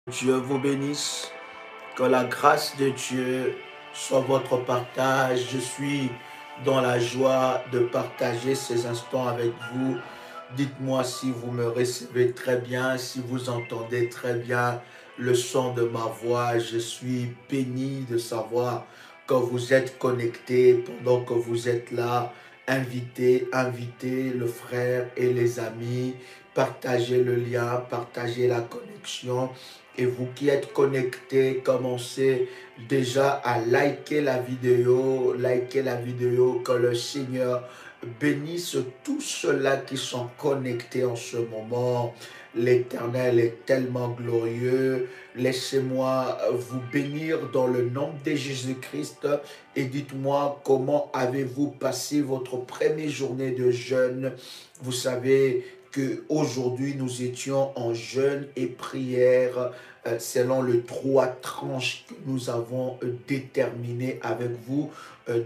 Dieu vous bénisse, que la grâce de Dieu soit votre partage. Je suis dans la joie de partager ces instants avec vous. Dites-moi si vous me recevez très bien, si vous entendez très bien le son de ma voix. Je suis béni de savoir que vous êtes connectés pendant que vous êtes là. Invitez le frère et les amis. Partagez le lien, partagez la connexion. Et vous qui êtes connectés, commencez déjà à liker la vidéo, que le Seigneur bénisse tous ceux-là qui sont connectés en ce moment. L'Éternel est tellement glorieux. Laissez-moi vous bénir dans le nom de Jésus-Christ et dites-moi comment avez-vous passé votre première journée de jeûne. Vous savez qu'aujourd'hui nous étions en jeûne et prière selon les 3 tranches que nous avons déterminées avec vous.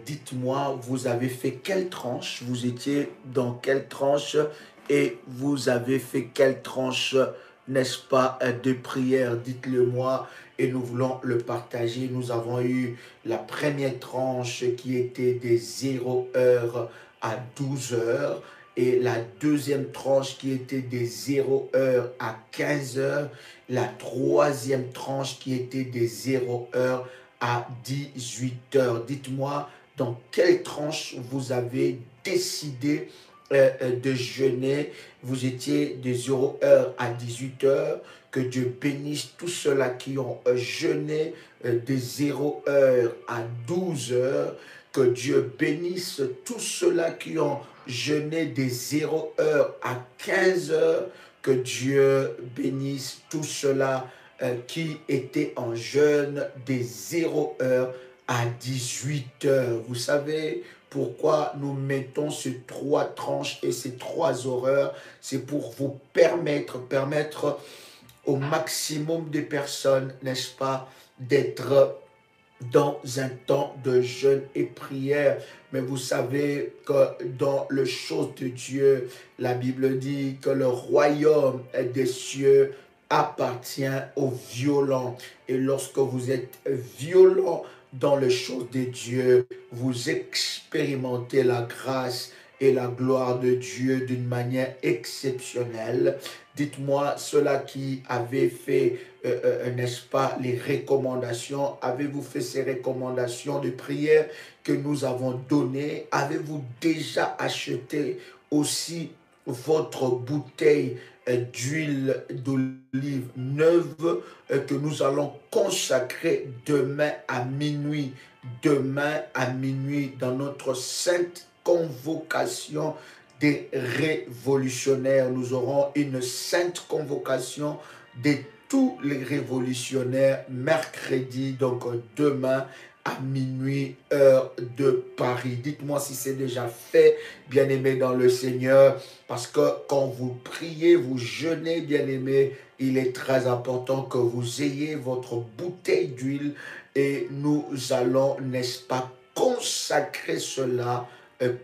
Dites-moi, vous avez fait quelle tranche? Vous étiez dans quelle tranche? Et vous avez fait quelle tranche, n'est-ce pas, de prière? Dites-le moi et nous voulons le partager. Nous avons eu la première tranche qui était des 0 heures à 12 heures et la deuxième tranche qui était des 0 heures à 15 heures, la troisième tranche qui était des 0 heures à 18 heures. Dites-moi dans quelle tranche vous avez décidé de jeûner. Vous étiez de 0 heures à 18 heures. Que Dieu bénisse tous ceux-là qui ont jeûné de 0 heures à 12 heures. Que Dieu bénisse tous ceux-là qui ont jeûné de 0 heures à 15 heures. Que Dieu bénisse tous ceux-là qui étaient en jeûne de 0 heures à 18 heures. Vous savez pourquoi nous mettons ces 3 tranches et ces 3 horaires? C'est pour vous permettre au maximum de personnes, n'est-ce pas, d'être dans un temps de jeûne et prière. Mais vous savez que dans les choses de Dieu, la Bible dit que le royaume des cieux appartient aux violents. Et lorsque vous êtes violent dans les choses de Dieu, vous expérimentez la grâce et la gloire de Dieu d'une manière exceptionnelle. Dites-moi, ceux-là qui avaient fait, n'est-ce pas, les recommandations, avez-vous fait ces recommandations de prière que nous avons données? Avez-vous déjà acheté aussi votre bouteille d'huile d'olive neuve que nous allons consacrer demain à minuit? Demain à minuit dans notre sainte convocation des révolutionnaires. Nous aurons une sainte convocation de tous les révolutionnaires mercredi, donc demain à minuit, heure de Paris. Dites-moi si c'est déjà fait, bien-aimés dans le Seigneur, parce que quand vous priez, vous jeûnez, bien-aimés, il est très important que vous ayez votre bouteille d'huile et nous allons, n'est-ce pas, consacrer cela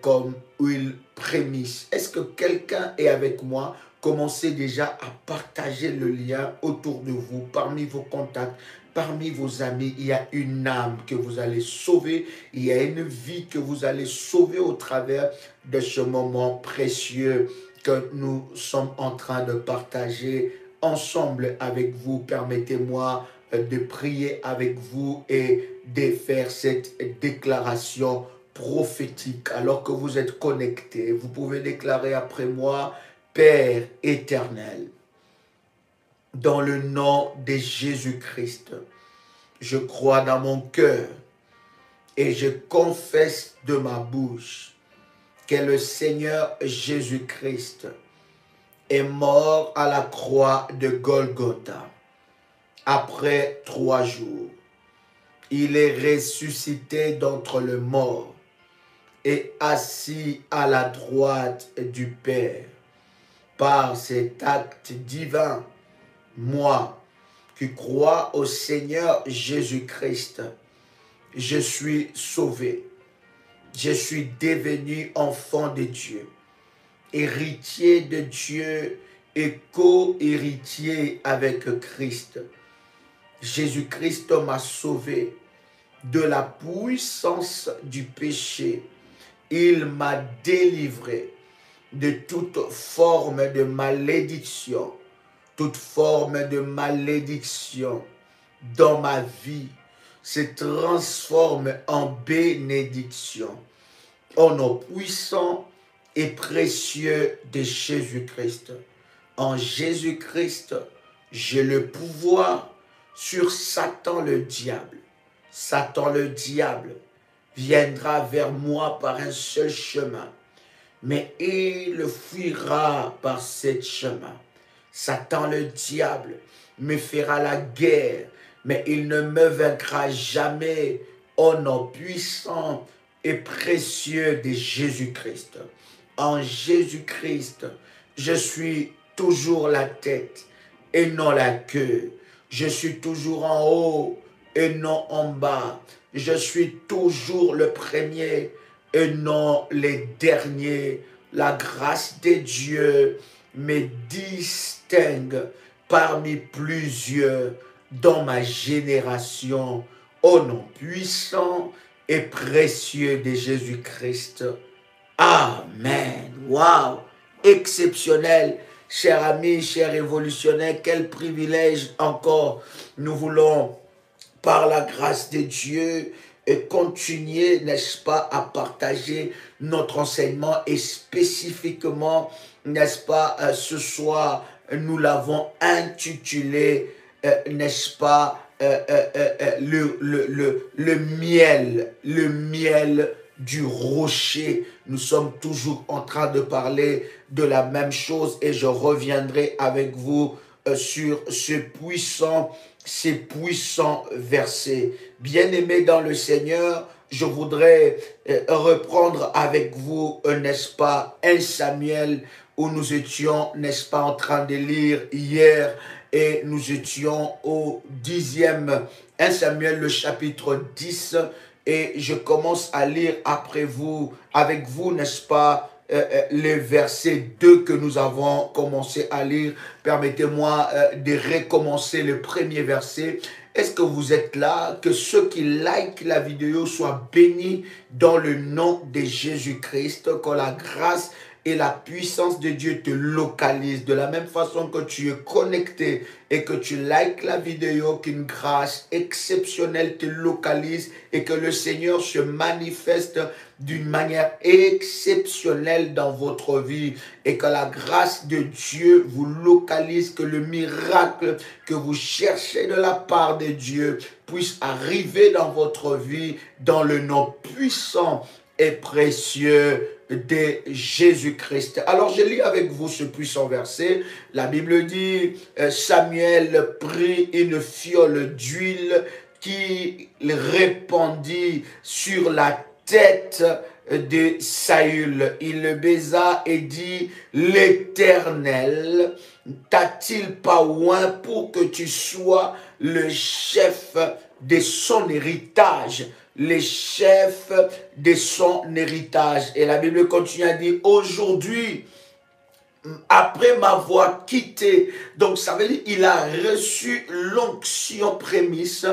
comme huile prémisse. Est-ce que quelqu'un est avec moi? Commencez déjà à partager le lien autour de vous, parmi vos contacts, parmi vos amis. Il y a une âme que vous allez sauver, il y a une vie que vous allez sauver au travers de ce moment précieux que nous sommes en train de partager ensemble avec vous. Permettez-moi de prier avec vous et de faire cette déclaration prophétique. Alors que vous êtes connectés, vous pouvez déclarer après moi: Père éternel, dans le nom de Jésus-Christ, je crois dans mon cœur et je confesse de ma bouche que le Seigneur Jésus-Christ est mort à la croix de Golgotha. Après 3 jours, il est ressuscité d'entre les morts et assis à la droite du Père. Par cet acte divin, moi qui crois au Seigneur Jésus-Christ, je suis sauvé. Je suis devenu enfant de Dieu, héritier de Dieu et co-héritier avec Christ. Jésus-Christ m'a sauvé de la puissance du péché. Il m'a délivré de toute forme de malédiction. Toute forme de malédiction dans ma vie se transforme en bénédiction. Au nom puissant et précieux de Jésus-Christ. En Jésus-Christ, j'ai le pouvoir sur Satan le diable. Satan le diable viendra vers moi par un seul chemin, mais il fuira par ce chemin. Satan le diable me fera la guerre, mais il ne me vaincra jamais au nom puissant et précieux de Jésus-Christ. En Jésus-Christ, je suis toujours la tête et non la queue. Je suis toujours en haut et non en bas. Je suis toujours le premier et non les derniers. La grâce de Dieu me distingue parmi plusieurs dans ma génération. Au nom puissant et précieux de Jésus-Christ. Amen. Waouh! Exceptionnel. Chers amis, chers révolutionnaires, quel privilège encore nous voulons, par la grâce de Dieu, et continuer, n'est-ce pas, à partager notre enseignement et spécifiquement, n'est-ce pas, ce soir, nous l'avons intitulé, n'est-ce pas, le miel du rocher. Nous sommes toujours en train de parler de la même chose et je reviendrai avec vous sur ces puissants versets. Bien-aimés dans le Seigneur, je voudrais reprendre avec vous, n'est-ce pas, 1 Samuel où nous étions, n'est-ce pas, en train de lire hier et nous étions au 10e, 1 Samuel le chapitre 10 et je commence à lire avec vous, n'est-ce pas, les versets 2 que nous avons commencé à lire. Permettez-moi de recommencer le premier verset. Est-ce que vous êtes là? Que ceux qui likent la vidéo soient bénis dans le nom de Jésus-Christ. Que la grâce et la puissance de Dieu te localisent. De la même façon que tu es connecté et que tu likes la vidéo, qu'une grâce exceptionnelle te localise et que le Seigneur se manifeste d'une manière exceptionnelle dans votre vie et que la grâce de Dieu vous localise, que le miracle que vous cherchez de la part de Dieu puisse arriver dans votre vie dans le nom puissant et précieux de Jésus-Christ. Alors je lis avec vous ce puissant verset. La Bible dit, Samuel prit une fiole d'huile qu'il répandit sur la tête de Saül. Il le baisa et dit, l'Éternel t'a-t-il pas oint pour que tu sois le chef de son héritage? Les chefs de son héritage. Et la Bible continue à dire, aujourd'hui, après m'avoir quitté, donc ça veut dire il a reçu l'onction prémisse.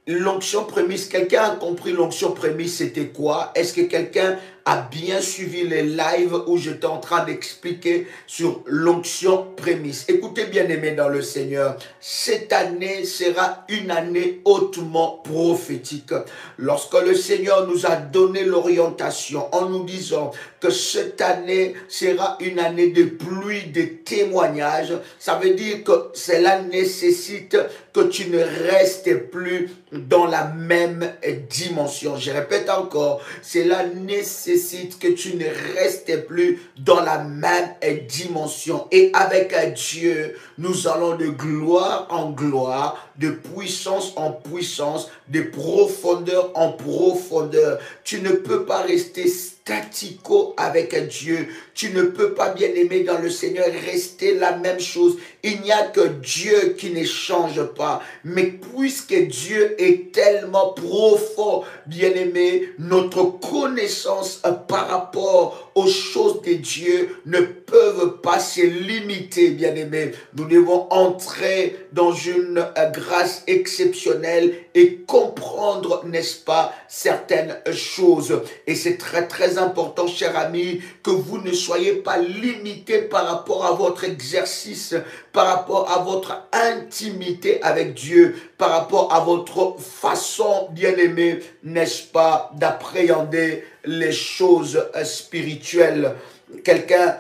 L'onction prémisse, quelqu'un a compris l'onction prémisse, c'était quoi? Est-ce que quelqu'un a bien suivi les lives où j'étais en train d'expliquer sur l'onction prémisse? Écoutez, bien-aimés dans le Seigneur, cette année sera une année hautement prophétique. Lorsque le Seigneur nous a donné l'orientation en nous disant que cette année sera une année de pluie, de témoignages, ça veut dire que cela nécessite que tu ne restes plus dans la même dimension. Je répète encore, cela nécessite que tu ne restes plus dans la même dimension. Et avec Dieu, nous allons de gloire en gloire, de puissance en puissance, de profondeur en profondeur. Tu ne peux pas rester statico avec Dieu. Tu ne peux pas, bien aimé dans le Seigneur, rester la même chose il n'y a que Dieu qui ne change pas. Mais puisque Dieu est tellement profond, bien-aimé, notre connaissance par rapport aux choses de Dieu ne peuvent pas se limiter, bien-aimé. Nous devons entrer dans une grâce exceptionnelle et comprendre, n'est-ce pas, certaines choses. Et c'est très, très important, cher ami, que vous ne soyez pas limité par rapport à votre exercice, par rapport à votre intimité avec Dieu, par rapport à votre façon, bien-aimé, n'est-ce pas, d'appréhender les choses spirituelles. Quelqu'un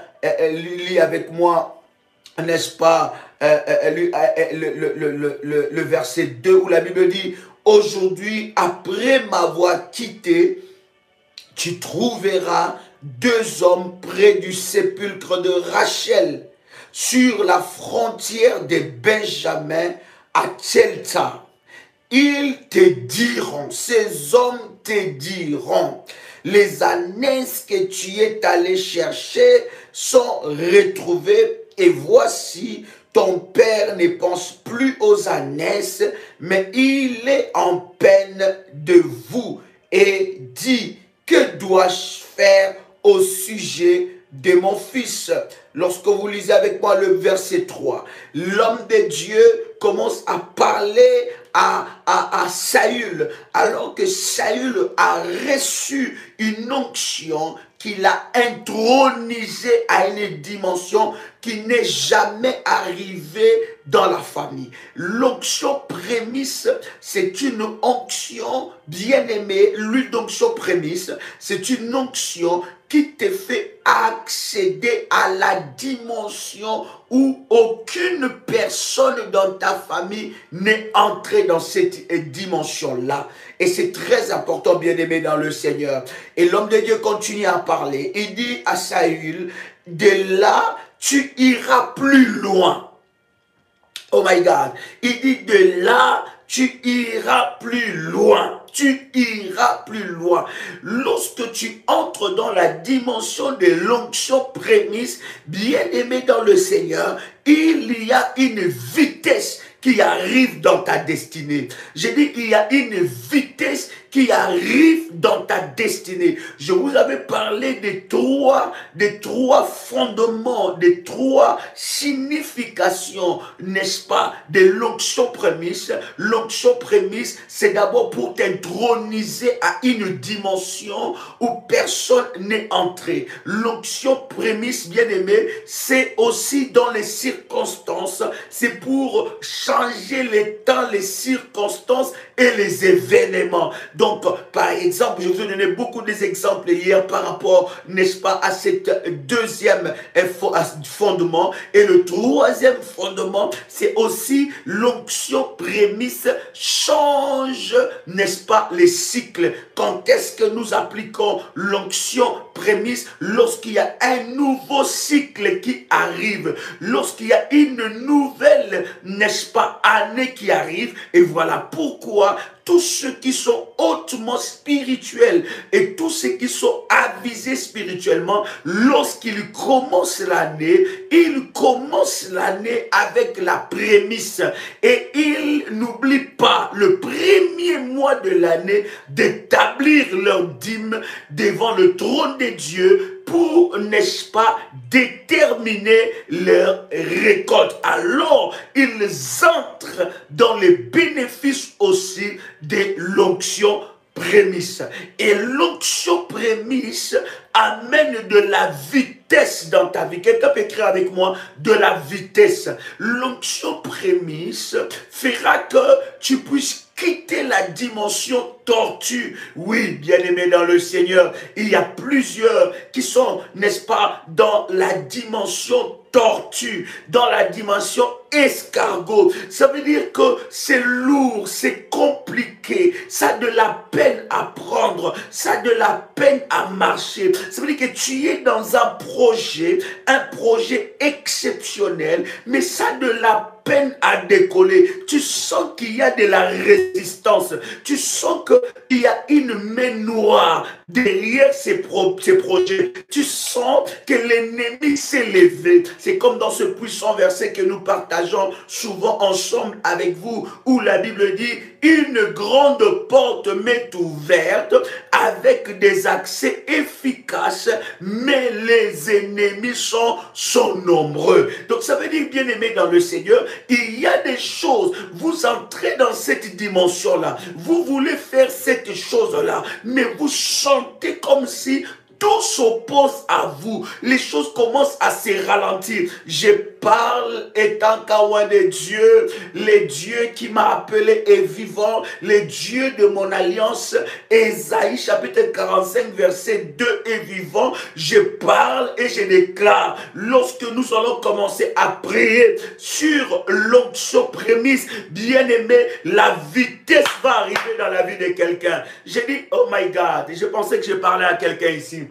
lit avec moi, n'est-ce pas, le verset 2 où la Bible dit, aujourd'hui, après m'avoir quitté, tu trouveras 2 hommes près du sépulcre de Rachel, sur la frontière de Benjamin à Tzelta. Ils te diront, ces hommes te diront, les ânesses que tu es allé chercher sont retrouvées et voici, ton père ne pense plus aux ânesses, mais il est en peine de vous et dit, que dois-je faire au sujet de mon fils? Lorsque vous lisez avec moi le verset 3, l'homme de Dieu commence à parler à Saül, alors que Saül a reçu une onction qui l'a intronisé à une dimension qui n'est jamais arrivée dans la famille. L'onction prémisse, c'est une onction bien-aimée. L'onction prémisse, c'est une onction qui te fait accéder à la dimension où aucune personne dans ta famille n'est entrée dans cette dimension-là. Et c'est très important, bien-aimé dans le Seigneur. Et l'homme de Dieu continue à parler. Il dit à Saül, de là, tu iras plus loin. Oh my God. Il dit, de là, tu iras plus loin. Tu iras plus loin. Lorsque tu entres dans la dimension de l'onction prémisse, bien-aimé dans le Seigneur, il y a une vitesse qui arrive dans ta destinée. J'ai dit, il y a une vitesse qui arrive dans ta destinée. Je vous avais parlé des trois fondements, des 3 significations, n'est-ce pas, de l'onction prémisse. L'onction prémisse, c'est d'abord pour t'introniser à une dimension où personne n'est entré. L'onction prémisse, bien aimé, c'est aussi dans les circonstances, c'est pour changer les temps, les circonstances et les événements. Donc, par exemple, je vous ai donné beaucoup d'exemples hier par rapport, n'est-ce pas, à cette deuxième fondement. Et le troisième fondement, c'est aussi l'onction prémisse change, n'est-ce pas, les cycles. Quand est-ce que nous appliquons l'onction prémisse? Lorsqu'il y a un nouveau cycle qui arrive, lorsqu'il y a une nouvelle, n'est-ce pas, année qui arrive. Et voilà pourquoi tous ceux qui sont hautement spirituels et tous ceux qui sont avisés spirituellement, lorsqu'ils commencent l'année, ils commencent l'année avec la prémisse. Et ils n'oublient pas le premier mois de l'année d'établir leur dîme devant le trône de Dieu pour, n'est-ce pas, déterminer leur récolte. Alors, ils entrent dans les bénéfices aussi de l'onction prémisse. Et l'onction prémisse amène de la vitesse dans ta vie. Quelqu'un peut écrire avec moi, de la vitesse. L'onction prémisse fera que tu puisses quitter la dimension tortue. Oui, bien-aimé dans le Seigneur, il y a plusieurs qui sont, n'est-ce pas, dans la dimension tortue, dans la dimension escargot. Ça veut dire que c'est lourd, c'est compliqué, ça a de la peine à prendre, ça a de la peine à marcher. Ça veut dire que tu es dans un projet exceptionnel, mais ça a de la peine à décoller. Tu sens qu'il y a de la résistance. Tu sens qu'il y a une main noire derrière ces projets. Tu sens que l'ennemi s'est levé. C'est comme dans ce puissant verset que nous partageons souvent ensemble avec vous, où la Bible dit, une grande porte m'est ouverte avec des accès efficaces, mais les ennemis sont nombreux. Donc ça veut dire, bien aimé dans le Seigneur, il y a des choses, vous entrez dans cette dimension-là, vous voulez faire cette chose-là, mais vous sentez comme si tout s'oppose à vous. Les choses commencent à se ralentir. Je parle étant qu'un de Dieu, le Dieu qui m'a appelé est vivant, le Dieu de mon alliance. Ésaïe chapitre 45 verset 2 est vivant. Je parle et je déclare, lorsque nous allons commencer à prier sur l'onction prémisse, bien aimé, la vitesse va arriver dans la vie de quelqu'un. J'ai dit, oh my God, je pensais que je parlais à quelqu'un ici.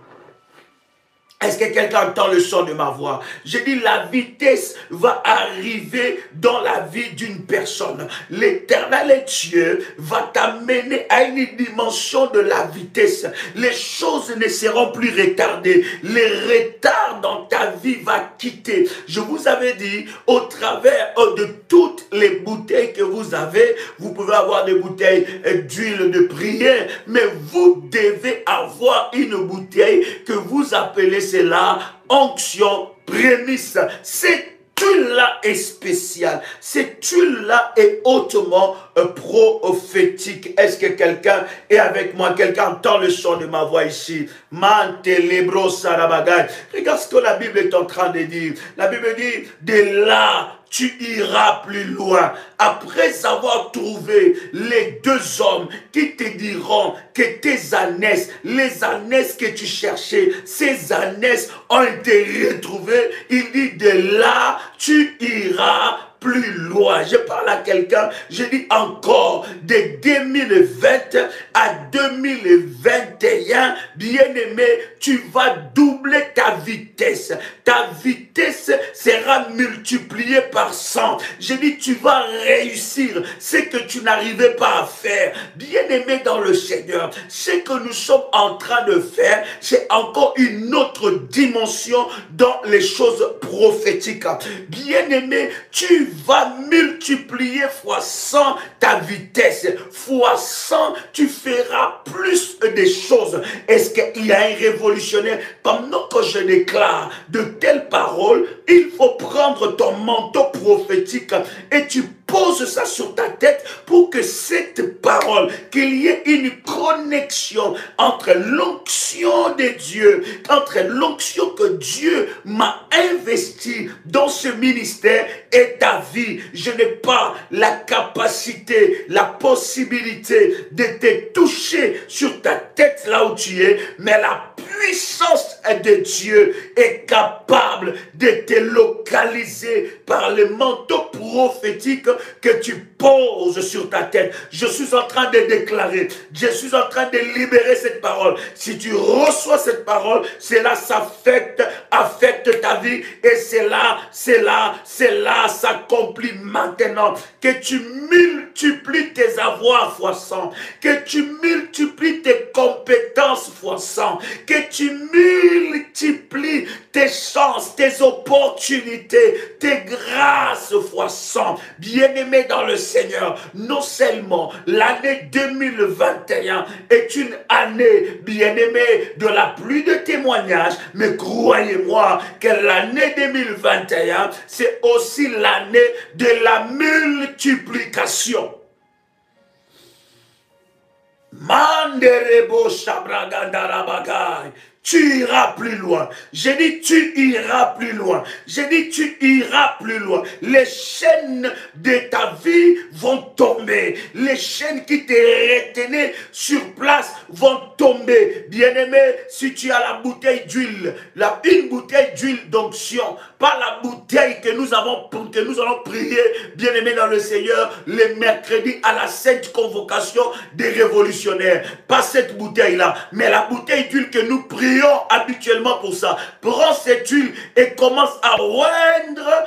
Est-ce que quelqu'un entend le son de ma voix? Je dis, la vitesse va arriver dans la vie d'une personne. L'Éternel Dieu va t'amener à une dimension de la vitesse. Les choses ne seront plus retardées. Les retards dans ta vie vont quitter. Je vous avais dit, au travers de toutes les bouteilles que vous avez, vous pouvez avoir des bouteilles d'huile de prière, mais vous devez avoir une bouteille que vous appelez cela onction prémisse. Cette huile-là est spéciale. Cette huile-là est hautement prophétique. Est-ce que quelqu'un est avec moi? Quelqu'un entend le son de ma voix ici? Mantelebro sarabagay. Regarde ce que la Bible est en train de dire. La Bible dit, de là, tu iras plus loin. Après avoir trouvé les deux hommes qui te diront que tes ânesses, les ânesses que tu cherchais, ces ânesses ont été retrouvées, il dit, de là, tu iras plus loin. Je parle à quelqu'un, je dis encore, de 2020 à 2021, bien-aimé, tu vas doubler ta vitesse. Ta vitesse sera multipliée par 100. Je dis, tu vas réussir ce que tu n'arrivais pas à faire. Bien-aimé dans le Seigneur, ce que nous sommes en train de faire, c'est encore une autre dimension dans les choses prophétiques. Bien-aimé, tu vas multiplier fois 100 ta vitesse. Fois 100, tu feras plus de choses. Est-ce qu'il y a un révolutionnaire? Pendant que je déclare de telles paroles, il faut prendre ton manteau prophétique et tu poses ça sur ta tête pour que cette parole, qu'il y ait une connexion entre l'onction de Dieu, entre l'onction que Dieu m'a investi dans ce ministère et ta vie. Je n'ai pas la capacité, la possibilité de te toucher sur ta tête là où tu es, mais la puissance de Dieu est capable de te localiser par le manteau prophétique que tu poses sur ta tête. Je suis en train de déclarer, je suis en train de libérer cette parole. Si tu reçois cette parole, cela affecte ta vie et cela s'accomplit maintenant. Que tu multiplies tes avoirs fois 100, que tu multiplies tes compétences fois 100, que tu multiplies tes chances, tes opportunités, tes grâces fois 100. Bien-aimé dans le Seigneur, non seulement l'année 2021 est une année, bien-aimé, de la pluie de témoignages, mais croyez-moi que l'année 2021, c'est aussi l'année de la multiplication. Manderebo Shabragandarabagay. Tu iras plus loin. J'ai dit tu iras plus loin. J'ai dit tu iras plus loin. Les chaînes de ta vie vont tomber. Les chaînes qui te retenaient sur place vont tomber. Bien-aimé, si tu as la bouteille d'huile, une bouteille d'huile d'onction, pas la bouteille que nous allons prier, bien-aimé dans le Seigneur, le mercredi à la sainte convocation des révolutionnaires. Pas cette bouteille-là, mais la bouteille d'huile que nous prions habituellement pour ça. Prends cette huile et commence à oindre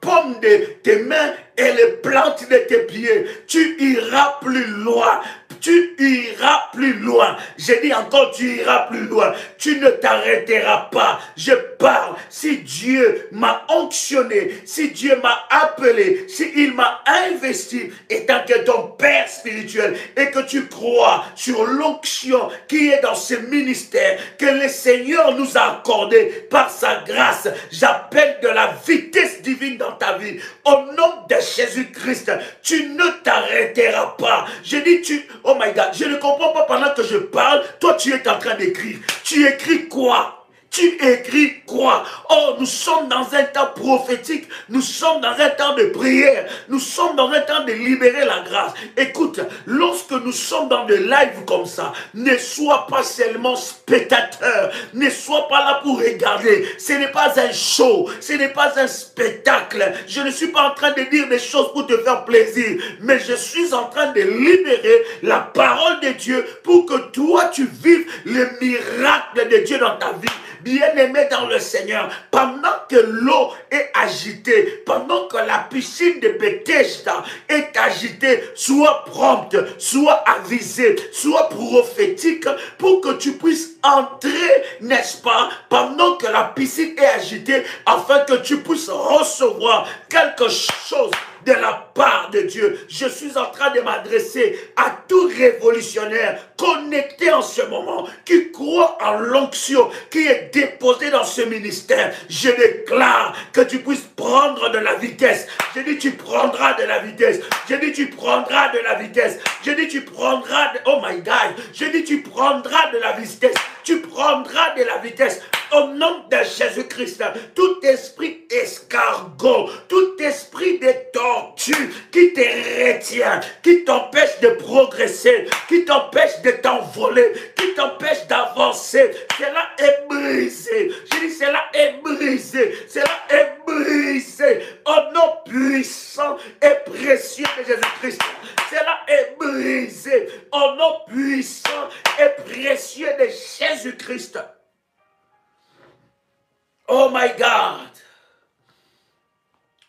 paume de tes mains et les plantes de tes pieds. Tu iras plus loin. Tu iras plus loin. J'ai dit encore, tu iras plus loin. Tu ne t'arrêteras pas. Je parle. Si Dieu m'a onctionné, si Dieu m'a appelé, s'il m'a investi, étant que ton Père spirituel, et que tu crois sur l'onction qui est dans ce ministère, que le Seigneur nous a accordé par sa grâce, j'appelle de la vitesse divine dans ta vie. Au nom de Jésus-Christ, tu ne t'arrêteras pas. Je dis, oh my God, je ne comprends pas pendant que je parle, toi tu es en train d'écrire. Tu écris quoi? Tu écris quoi? Oh, nous sommes dans un temps prophétique. Nous sommes dans un temps de prière. Nous sommes dans un temps de libérer la grâce. Écoute, lorsque nous sommes dans des lives comme ça, ne sois pas seulement spectateur. Ne sois pas là pour regarder. Ce n'est pas un show. Ce n'est pas un spectacle. Je ne suis pas en train de dire des choses pour te faire plaisir. Mais je suis en train de libérer la parole de Dieu pour que toi, tu vives le miracle de Dieu dans ta vie. Bien-aimé dans le Seigneur, pendant que l'eau est agitée, pendant que la piscine de Bethesda est agitée, sois prompte, sois avisé, sois prophétique pour que tu puisses entrer, n'est-ce pas, pendant que la piscine est agitée, afin que tu puisses recevoir quelque chose de la part de Dieu. Je suis en train de m'adresser à tout révolutionnaire connecté en ce moment, qui croit en l'onction qui est déposée dans ce ministère. Je déclare que tu puisses prendre de la vitesse. Je dis tu prendras de la vitesse. Je dis tu prendras de la vitesse. Je dis tu prendras de... Oh my God. Je dis tu prendras de la vitesse. Tu prendras de la vitesse. Au nom de Jésus-Christ, tout esprit escargot, tout esprit de tortue qui te retient, qui t'empêche de progresser, qui t'empêche de t'envoler, qui t'empêche d'avancer, cela est brisé. Je dis cela est brisé, cela est brisé. Au nom puissant et précieux de Jésus-Christ, cela est brisé. Au nom puissant et précieux de Jésus-Christ. Oh my God.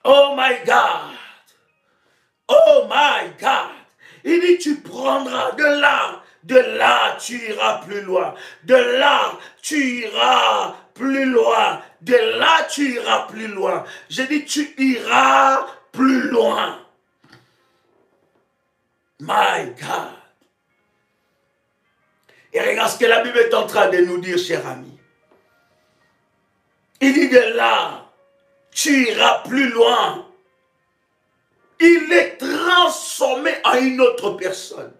Oh my God. Oh my God. Il dit tu prendras de là tu iras plus loin. De là tu iras plus loin. De là tu iras plus loin. Je dis tu iras plus loin. My God. Et regarde ce que la Bible est en train de nous dire, cher ami. Il dit de là, tu iras plus loin. Il est transformé en une autre personne.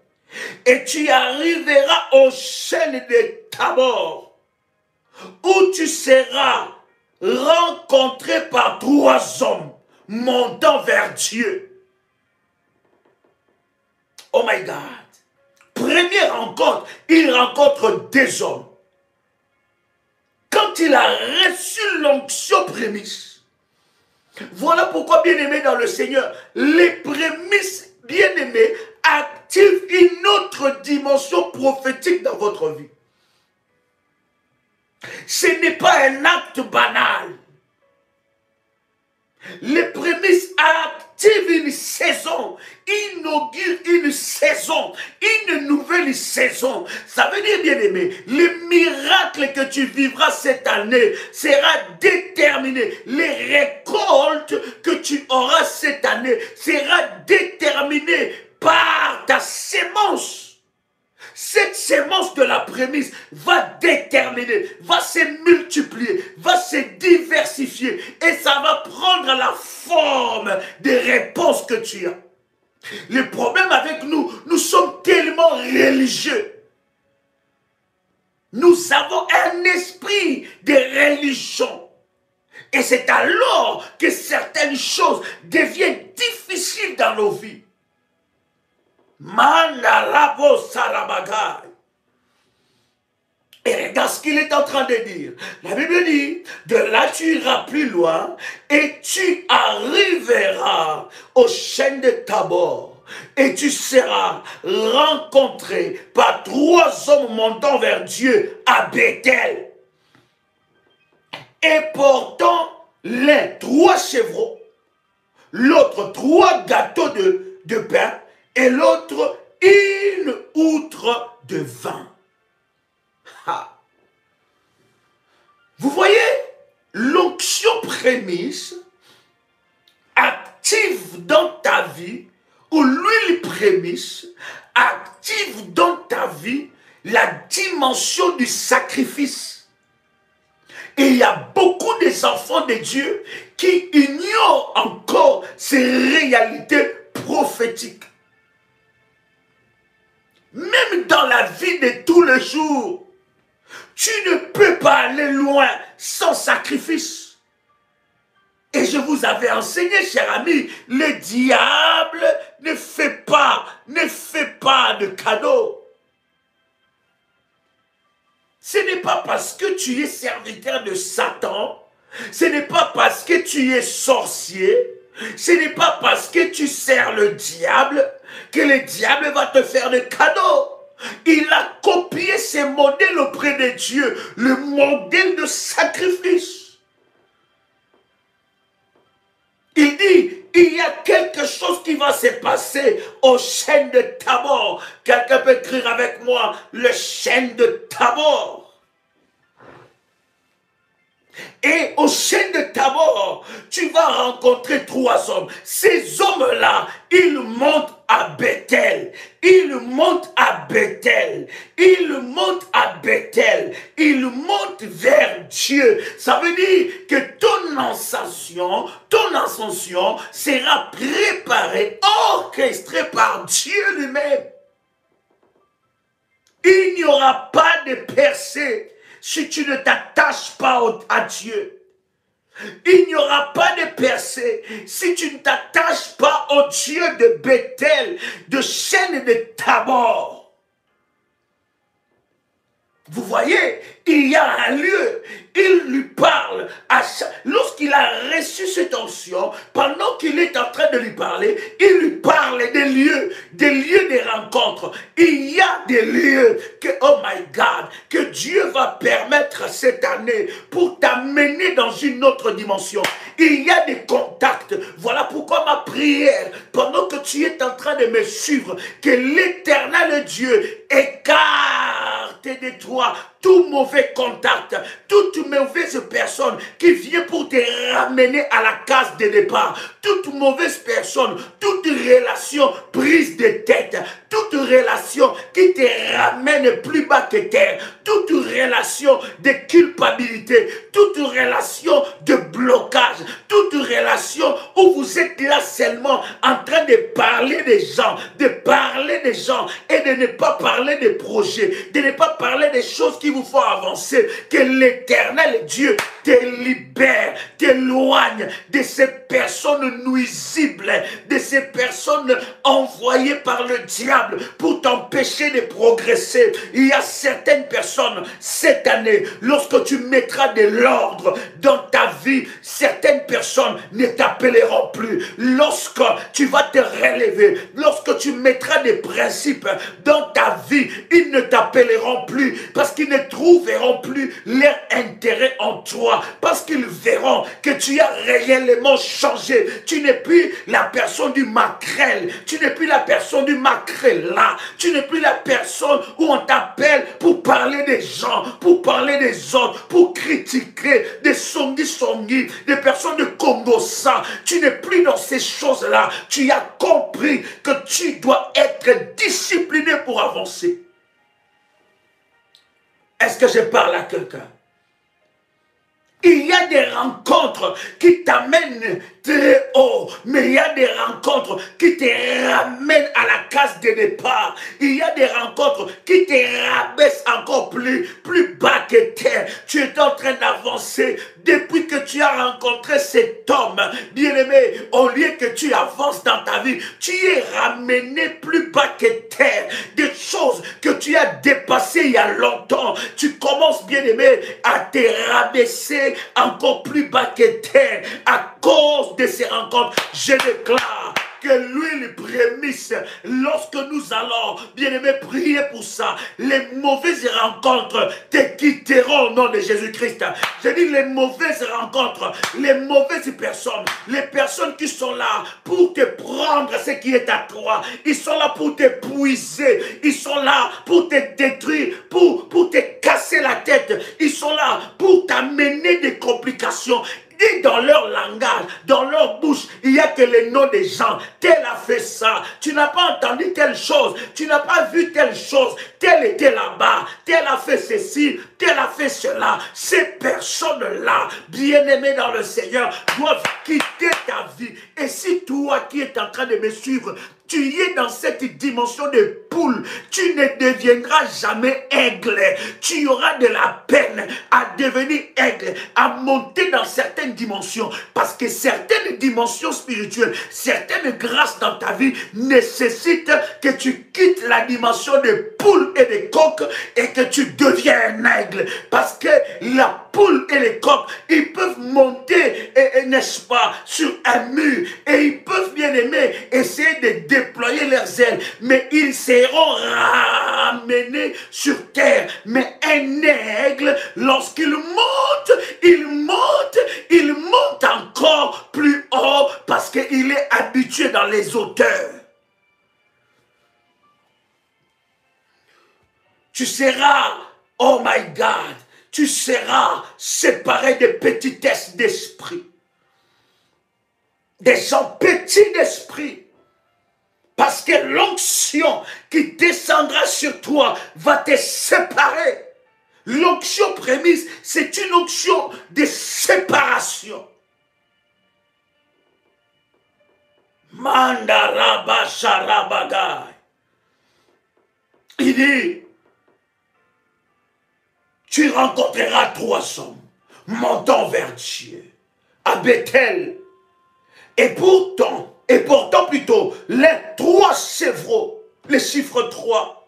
Et tu arriveras au chêne de Tabor, où tu seras rencontré par 3 hommes montant vers Dieu. Oh my God. Première rencontre, il rencontre 2 hommes. Quand il a reçu l'onction prémisse, voilà pourquoi, bien-aimés dans le Seigneur, les prémices, bien-aimés, activent une autre dimension prophétique dans votre vie. Ce n'est pas un acte banal. Les prémices activent une saison, inaugurent une saison, une nouvelle saison. Ça veut dire, bien-aimé, le miracle que tu vivras cette année sera déterminé. Les récoltes que tu auras cette année sera déterminé par ta sémence. Cette sémence de la prémisse va déterminer, va se multiplier, va se diversifier et ça va prendre la forme des réponses que tu as. Le problème avec nous, nous sommes tellement religieux. Nous avons un esprit de religion. Et c'est alors que certaines choses deviennent difficiles dans nos vies. Mandarabo Salabagai. Et regarde ce qu'il est en train de dire. La Bible dit, de là tu iras plus loin et tu arriveras au chêne de Tabor et tu seras rencontré par 3 hommes montant vers Dieu à Bethel et portant l'un 3 chevreaux l'autre 3 gâteaux de pain et l'autre 1 outre de vin. Ha. Vous voyez, l'onction prémisse active dans ta vie, ou l'huile prémisse active dans ta vie la dimension du sacrifice. Et il y a beaucoup des enfants de Dieu qui ignorent encore ces réalités prophétiques. Même dans la vie de tous les jours, tu ne peux pas aller loin sans sacrifice. Et je vous avais enseigné, cher ami, le diable ne fait pas de cadeaux. Ce n'est pas parce que tu es serviteur de Satan, ce n'est pas parce que tu es sorcier, ce n'est pas parce que tu sers le diable que le diable va te faire des cadeaux. Il a copié ces modèles auprès de Dieu, le modèle de sacrifice. Il dit, il y a quelque chose qui va se passer au chêne de Tabor. Quelqu'un peut écrire avec moi, le chêne de Tabor. Et au chêne de Tabor, tu vas rencontrer 3 hommes. Ces hommes-là, ils montent à Bethel. Ils montent à Bethel. Ils montent à Bethel. Ils montent vers Dieu. Ça veut dire que ton ascension sera préparée, orchestrée par Dieu lui-même. Il n'y aura pas de percée si tu ne t'attaches pas à Dieu. Il n'y aura pas de percée si tu ne t'attaches pas au Dieu de Bethel, de chêne et de Tabor. Vous voyez, il y a un lieu, il lui parle. Lorsqu'il a reçu cette onction, pendant qu'il est en train de lui parler, il lui parle des lieux de rencontre. Il y a des lieux que, oh my God, que Dieu va permettre cette année pour t'amener dans une autre dimension. Il y a des contacts. Voilà pourquoi ma prière, pendant que tu es en train de me suivre, que l'Éternel Dieu écarte de toi tout mauvais contact, toute mauvaise personne qui vient pour te ramener à la case de départ, toute mauvaise personne, toute relation prise de tête, toute relation qui te ramène plus bas que terre, toute relation de culpabilité, toute relation de blocage, toute relation où vous êtes là seulement en train de parler des gens et de ne pas parler des projets, de ne pas parler des choses qui vous font avancer, que l'Éternel Dieu te libère, t'éloigne de ces personnes nuisibles, de ces personnes envoyées par le diable pour t'empêcher de progresser. Il y a certaines personnes, cette année, lorsque tu mettras de l'ordre dans ta vie, certaines personnes ne t'appelleront plus. Lorsque tu vas te relever, lorsque tu mettras des principes dans ta vie, ils ne t'appelleront plus parce qu'ils ne trouveront plus leur intérêt en toi, parce qu'ils verront que tu as réellement changé. Tu n'es plus la personne du maquerelle, tu n'es plus la personne du maquerella, tu n'es plus la personne où on t'appelle pour parler des gens, pour parler des autres, pour critiquer des songi, des personnes de Congo-Sa. Tu n'es plus dans ces choses-là. Tu as compris que tu dois être discipliné pour avancer. Est-ce que je parle à quelqu'un? Il y a des rencontres qui t'amènent très haut, mais il y a des rencontres qui te ramènent à la case de départ. Il y a des rencontres qui te rabaissent encore plus bas que terre. Tu es en train d'avancer depuis que tu as rencontré cet homme, bien-aimé. Au lieu que tu avances dans ta vie, tu es ramené plus bas que terre. Des choses que tu as dépassées il y a longtemps, tu commences, bien-aimé, à te rabaisser encore plus bas que terre à cause de ces rencontres. Je déclare que l'huile prémisse. Lorsque nous allons, bien-aimés, prier pour ça, les mauvaises rencontres te quitteront au nom de Jésus-Christ. Je dis les mauvaises rencontres, les mauvaises personnes, les personnes qui sont là pour te prendre ce qui est à toi. Ils sont là pour te puiser. Ils sont là pour te détruire, pour te casser la tête. Ils sont là pour t'amener des complications. Et dans leur langage, dans leur bouche, il n'y a que les noms des gens. Tel a fait ça. Tu n'as pas entendu telle chose. Tu n'as pas vu telle chose. Tel était là-bas. Tel a fait ceci. Tel a fait cela. Ces personnes-là, bien-aimées dans le Seigneur, doivent quitter ta vie. Et si toi qui es en train de me suivre, tu es dans cette dimension de poule, tu ne deviendras jamais aigle. Tu auras de la peine à devenir aigle, à monter dans certaines dimensions. Parce que certaines dimensions spirituelles, certaines grâces dans ta vie nécessitent que tu quittes la dimension de poule et de coq et que tu deviens un aigle. Parce que la poule et les coqs, ils peuvent monter, n'est-ce pas, sur un mur. Et ils peuvent, bien aimer, essayer de déployer leurs ailes. Mais ils seront ramenés sur terre. Mais un aigle, lorsqu'il monte, il monte, il monte encore plus haut parce qu'il est habitué dans les hauteurs. Tu seras, oh my God, tu seras séparé de petitesse d'esprit. Des gens petits d'esprit. Parce que l'onction qui descendra sur toi va te séparer. L'onction prémisse, c'est une onction de séparation. Mandaraba Sharabagai. Il dit, tu rencontreras 3 hommes montant vers Dieu, à Bethel. Et pourtant plutôt, les 3 chevreaux, le chiffre 3,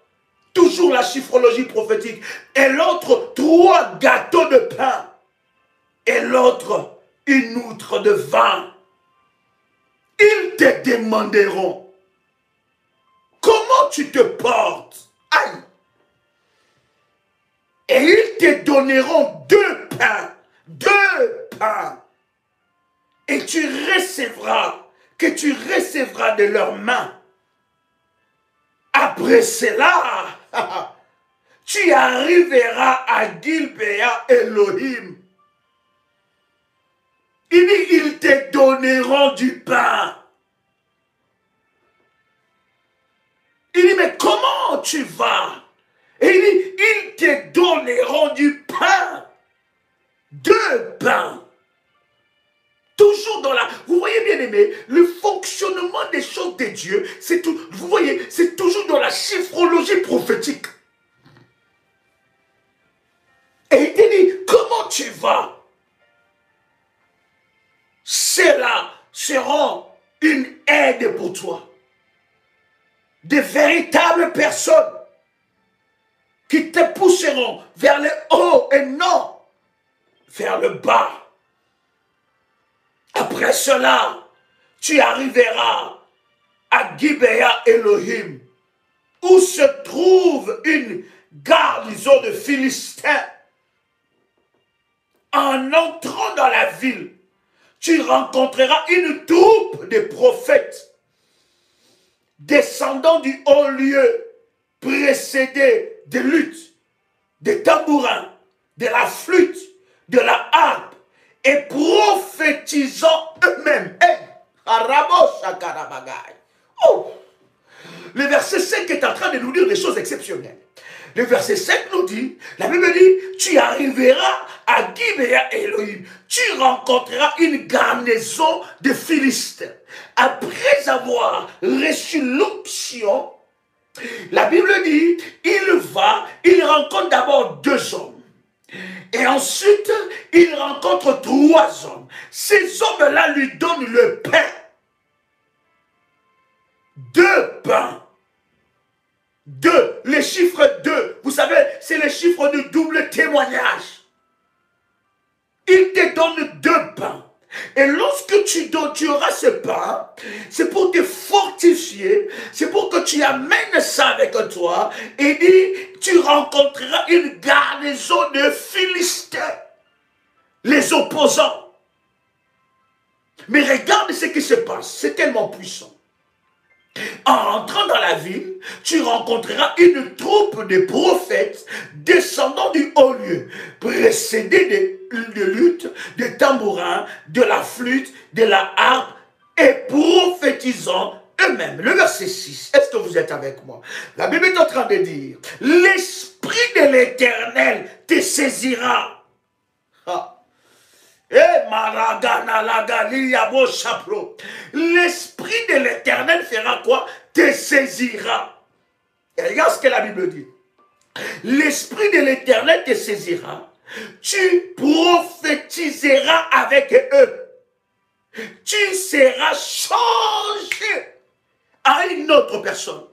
toujours la chiffrologie prophétique, et l'autre 3 gâteaux de pain, et l'autre une outre de vin. Ils te demanderont, comment tu te portes? Aïe! Et ils te donneront 2 pains, 2 pains. Et tu recevras de leurs mains. Après cela, tu arriveras à Gilbéa Elohim. Il dit, ils te donneront du pain. Il dit, mais comment tu vas? Et il dit, ils te donneront du pain. 2 pains. Toujours dans la... Vous voyez bien aimé, le fonctionnement des choses de Dieu, c'est tout... Vous voyez, c'est toujours dans la chiffrologie prophétique. Et il te dit, comment tu vas? Ceux-là seront une aide pour toi. De véritables personnes qui te pousseront vers le haut et non vers le bas. Après cela, tu arriveras à Gibéa Elohim, où se trouve une garnison de Philistins. En entrant dans la ville, tu rencontreras une troupe de prophètes descendant du haut lieu, précédés de luttes, des tambourins, de la flûte, de la harpe, et prophétisant eux-mêmes. Oh, le verset 5 est en train de nous dire des choses exceptionnelles. Le verset 5 nous dit, la Bible dit, tu arriveras à Gibéa Elohim, tu rencontreras une garnison de Philistins. Après avoir reçu l'onction, la Bible dit, il rencontre d'abord 2 hommes. Et ensuite, il rencontre 3 hommes. Ces hommes-là lui donnent le pain. 2 pains. 2, le chiffre 2, vous savez, c'est le chiffre de double témoignage. Il te donne 2 pains. Et lorsque tu auras ce pain, c'est pour te fortifier, c'est pour que tu amènes ça avec toi. Et dit, tu rencontreras une garnison de Philistins, les opposants. Mais regarde ce qui se passe, c'est tellement puissant. En rentrant dans la ville, tu rencontreras une troupe de prophètes descendant du haut lieu, précédés de luttes, de tambourins, de la flûte, de la harpe, et prophétisant eux-mêmes. Le verset 6, est-ce que vous êtes avec moi? La Bible est en train de dire, l'Esprit de l'Éternel te saisira. Ah. L'Esprit de l'Éternel fera quoi? Te saisira. Et regarde ce que la Bible dit. L'Esprit de l'Éternel te saisira. Tu prophétiseras avec eux. Tu seras changé à une autre personne.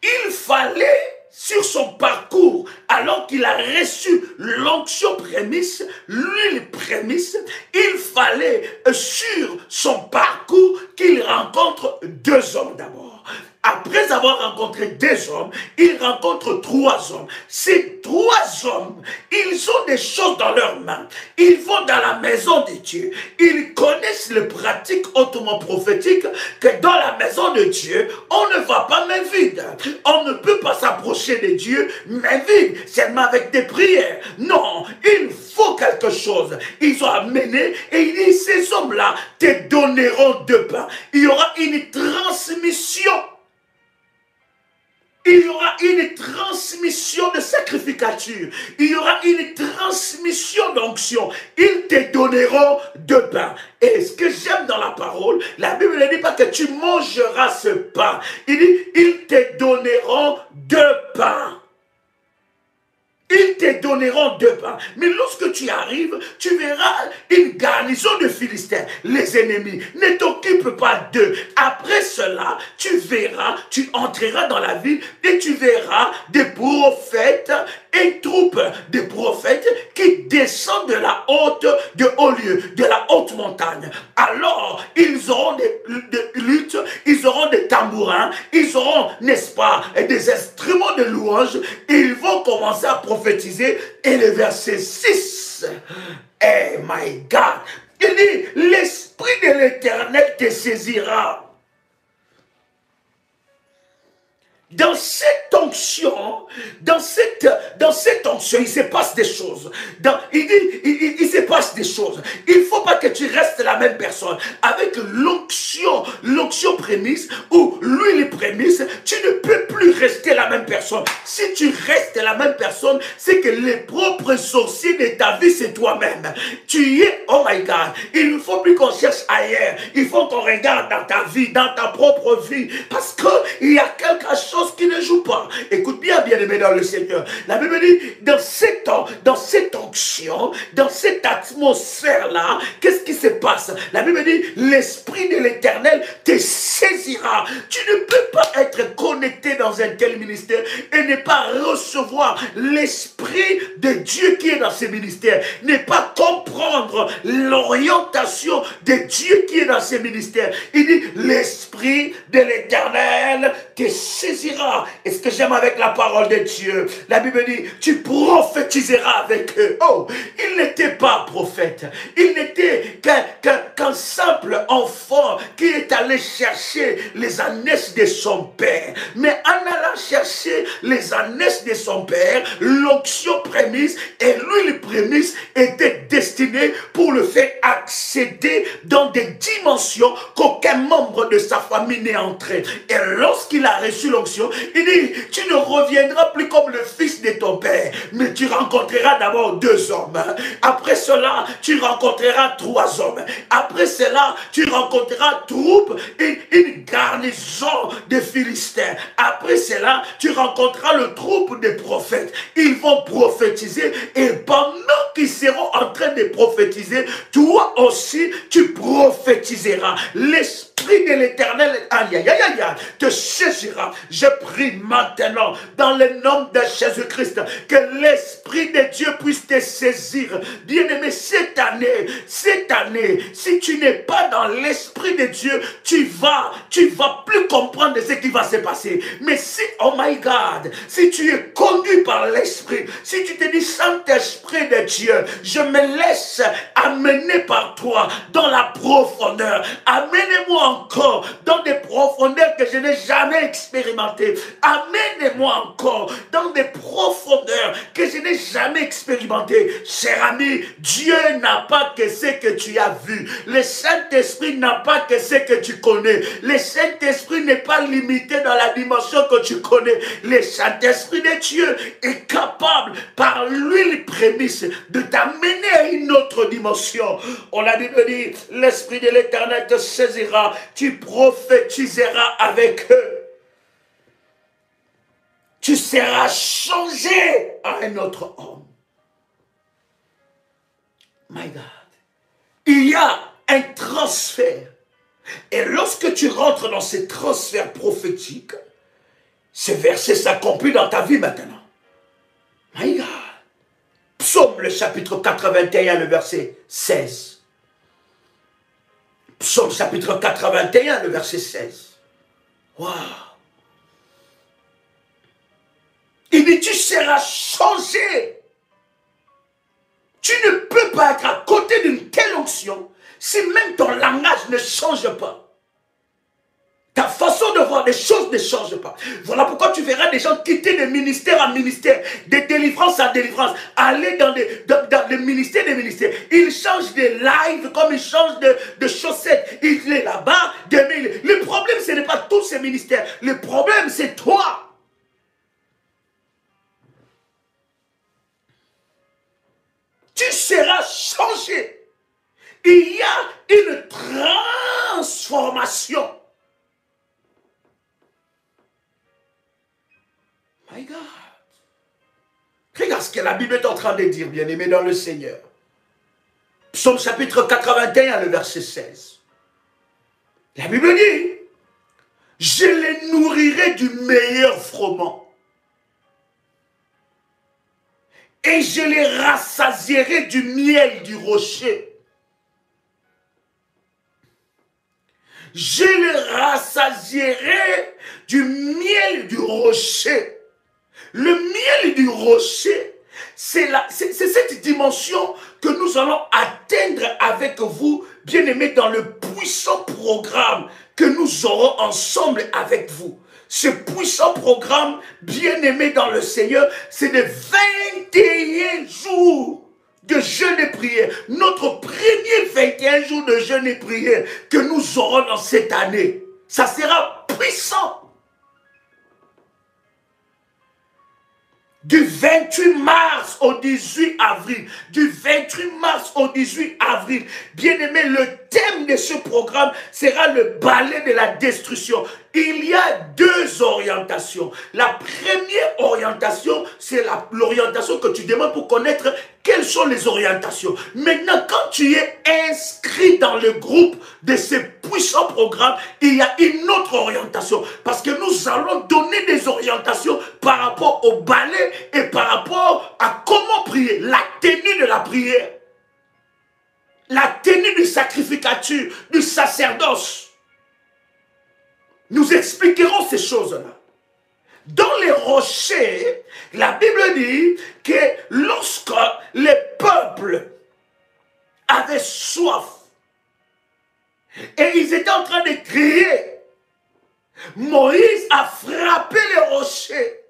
Il fallait, sur son parcours, alors qu'il a reçu l'onction prémisse, l'huile prémisse, il fallait sur son parcours qu'il rencontre 2 hommes d'abord. Après avoir rencontré 2 hommes, il rencontre 3 hommes. Ces 3 hommes, ils ont des choses dans leurs mains. Ils vont dans la maison de Dieu. Ils connaissent les pratiques hautement prophétiques que dans la maison de Dieu, on ne va pas main vide. On ne peut pas s'approcher de Dieu main vide, seulement avec des prières. Non, il faut quelque chose. Ils ont amené et il dit, ces hommes-là te donneront 2 pains. Il y aura une transmission. Il y aura une transmission de sacrificature. Il y aura une transmission d'onction. Ils te donneront 2 pains. Et ce que j'aime dans la parole, la Bible ne dit pas que tu mangeras ce pain. Il dit, ils te donneront 2 pains. Ils te donneront 2 pains. Mais lorsque tu arrives, tu verras une garnison de Philistins, les ennemis. Ne t'occupe pas d'eux. Après cela, tu verras, tu entreras dans la ville et tu verras des prophètes et troupes de prophètes qui descendent de haut lieu, de la haute montagne. Alors, ils auront des luttes, ils auront des tambourins, ils auront, n'est-ce pas, des instruments de louange. Ils vont commencer à prophétiser. Et le verset 6, eh my God, il dit, l'Esprit de l'Éternel te saisira. Dans cette onction, il se passe des choses. Il se passe des choses. Il ne faut pas que tu restes la même personne. Avec l'onction prémisse ou l'huile prémisse, tu ne peux plus rester la même personne. Si tu restes la même personne, c'est que les propres sorciers de ta vie, c'est toi-même. Tu es, oh my God, il ne faut plus qu'on cherche ailleurs. Il faut qu'on regarde dans ta vie, dans ta propre vie. Parce qu'il y a quelque chose qui ne joue pas. Écoute bien, bien-aimé dans le Seigneur. La Bible dit, dans cette onction, dans cette atmosphère-là, qu'est-ce qui se passe? La Bible dit, l'Esprit de l'Éternel te saisira. Tu ne peux pas être connecté dans un tel ministère et ne pas recevoir l'Esprit de Dieu qui est dans ce ministère. Ne pas comprendre l'orientation de Dieu qui est dans ce ministère. Il dit, l'Esprit de l'Éternel te saisira. Et ce que j'aime avec la parole de Dieu, la Bible dit, tu prophétiseras avec eux. Oh, il n'était pas prophète. Il n'était qu'un simple enfant qui est allé chercher les ânesses de son père. Mais en allant chercher les ânesses de son père, l'onction prémisse et l'huile prémisse était destinée pour le faire accéder dans des dimensions qu'aucun membre de sa famille n'est entré. Et lorsqu'il a reçu l'onction, il dit, tu ne reviendras plus comme le fils de ton père, mais tu rencontreras d'abord 2 hommes. Après cela, tu rencontreras 3 hommes. Après cela, tu rencontreras une garnison de Philistins. Après cela, tu rencontreras le troupe de prophètes. Ils vont prophétiser et pendant qu'ils seront en train de prophétiser, toi aussi, tu prophétiseras. L'Esprit l'Esprit de l'Éternel, aïe, aïe, aïe, aïe, te saisira. Je prie maintenant, dans le nom de Jésus-Christ, que l'Esprit de Dieu puisse te saisir. Bien-aimé, cette année, si tu n'es pas dans l'Esprit de Dieu, tu vas plus comprendre ce qui va se passer. Mais si, oh my God, si tu es conduit par l'Esprit, si tu te dis, Saint-Esprit de Dieu, je me laisse amener par toi dans la profondeur. Amenez-moi encore dans des profondeurs que je n'ai jamais expérimentées. Amenez-moi encore dans des profondeurs que je n'ai jamais expérimentées. Cher ami, Dieu n'a pas que ce que tu as vu. Le Saint-Esprit n'a pas que ce que tu connais. Le Saint-Esprit n'est pas limité dans la dimension que tu connais. Le Saint-Esprit de Dieu est capable, par l'huile prémisse, de t'amener à une autre dimension. On a dit, l'Esprit de l'Éternel te saisira, tu prophétiseras avec eux. Tu seras changé à un autre homme. My God. Il y a un transfert. Et lorsque tu rentres dans ce transfert prophétique, ce verset s'accomplit dans ta vie maintenant. My God. Psaume le chapitre 81, le verset 16. Psaume chapitre 81, le verset 16. Waouh. Il dit, tu seras changé. Tu ne peux pas être à côté d'une telle onction si même ton langage ne change pas. Ta façon de voir les choses ne change pas. Voilà pourquoi tu verras des gens quitter de ministère en ministère, de délivrance en délivrance, aller dans les ministères des ministères. Ils changent de live comme ils changent de chaussettes. Il est là-bas. Le problème, ce n'est pas tous ces ministères. Le problème, c'est toi. Tu seras changé. Il y a une transformation. My God. Regarde ce que la Bible est en train de dire, bien-aimé dans le Seigneur. Psaume chapitre 81, le verset 16. La Bible dit, je les nourrirai du meilleur froment. Et je les rassasierai du miel du rocher. Je les rassasierai du miel du rocher. Le miel du rocher, c'est cette dimension que nous allons atteindre avec vous, bien-aimés, dans le puissant programme que nous aurons ensemble avec vous. Ce puissant programme, bien-aimé dans le Seigneur, c'est de 21 jours de jeûne et prière. Notre premier 21 jours de jeûne et prière que nous aurons dans cette année. Ça sera puissant. Du 28 mars au 18 avril. Du 28 mars au 18 avril. Bien-aimé, le thème de ce programme sera le balai de la destruction. Il y a deux orientations. La première orientation, c'est l'orientation que tu demandes pour connaître quelles sont les orientations. Maintenant, quand tu es inscrit dans le groupe de ce puissant programme, il y a une autre orientation. Parce que nous allons donner des orientations par rapport au balai et par rapport à comment prier, la tenue de la prière, la tenue du sacrificature, du sacerdoce. Nous expliquerons ces choses-là. Dans les rochers, la Bible dit que lorsque les peuples avaient soif et ils étaient en train de crier, Moïse a frappé les rochers.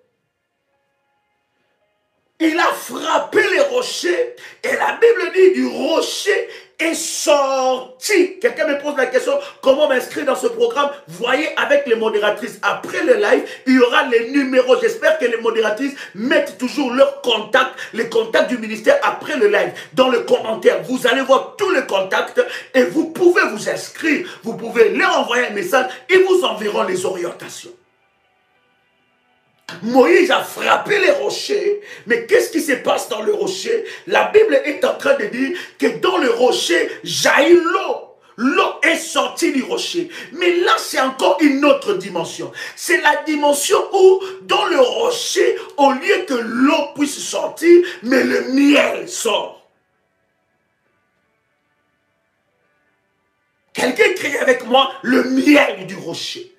Il a frappé les rochers et la Bible dit du rocher est sorti. Quelqu'un me pose la question, comment m'inscrire dans ce programme? Voyez avec les modératrices. Après le live, il y aura les numéros. J'espère que les modératrices mettent toujours leurs contacts, les contacts du ministère après le live. Dans le commentaire, vous allez voir tous les contacts et vous pouvez vous inscrire. Vous pouvez leur envoyer un message. Ils vous enverront les orientations. Moïse a frappé les rochers, mais qu'est-ce qui se passe dans le rocher? La Bible est en train de dire que dans le rocher jaillit l'eau. l'eau est sortie du rocher. Mais là, c'est encore une autre dimension. C'est la dimension où, dans le rocher, au lieu que l'eau puisse sortir, mais le miel sort. Quelqu'un crie avec moi le miel du rocher.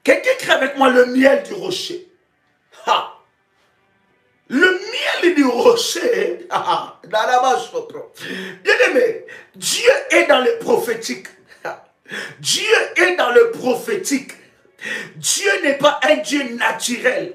Quelqu'un crie avec moi le miel du rocher. Ha. Le miel du rocher, bien aimé, Dieu est dans le prophétique. Dieu est dans le prophétique. Dieu n'est pas un Dieu naturel.